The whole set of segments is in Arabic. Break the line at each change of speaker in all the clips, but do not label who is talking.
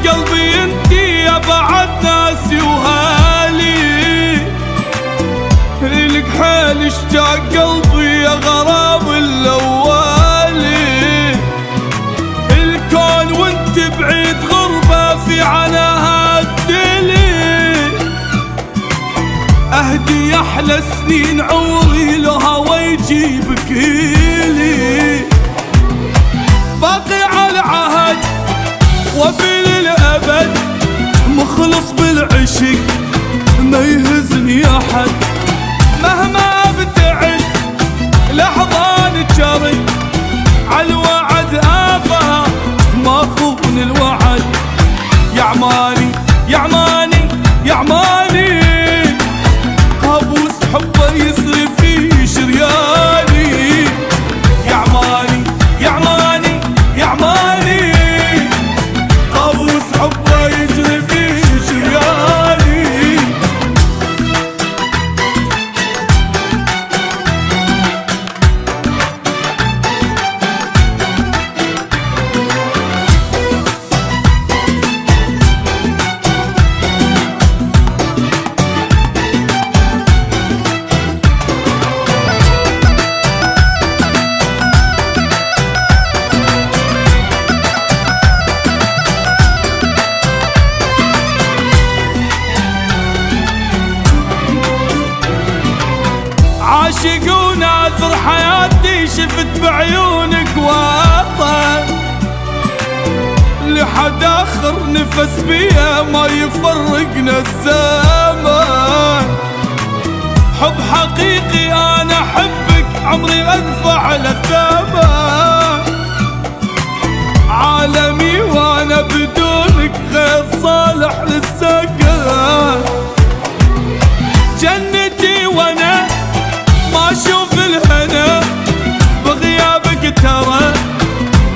قلبي انتي يا بعد ناسي وهالي، إلك حيل اشتاق قلبي يا غرام الأولي. الكون وانت بعيد غربة في عناها الدلي، أهدي أحلى سنين عمري لو هوا يجيبك إلي. باقي على عهد وفي للأبد، مخلص بالعشق ما يهزني أحد. مهما ابتعد لحظة نجري، عالوعد آفة ما خون الوعد. يا عماني يا عماني يا عماني، قابوس حبه يصرف في شرياني. يا عماني يا عماني يا عماني، قابوس حبه يجري في شرياني. عاشق وناثر حياتي، شفت بعيونك وطن لحد آخر نفس بيها ما يفرقنا الزمان. حب حقيقي أنا أحبك، عمري أدفع للثمن. عالمي وأنا بدونك غير صالح للسكن. جنتي وأنا ما اشوف الهنا، بغيابك ترى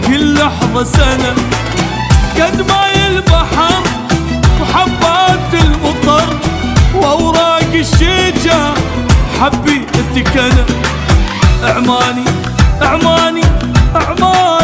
كل لحظة سنة. قد ماي البحر وحبات المطر واوراق الشجر حبيتك انا. اعماني اعماني اعماني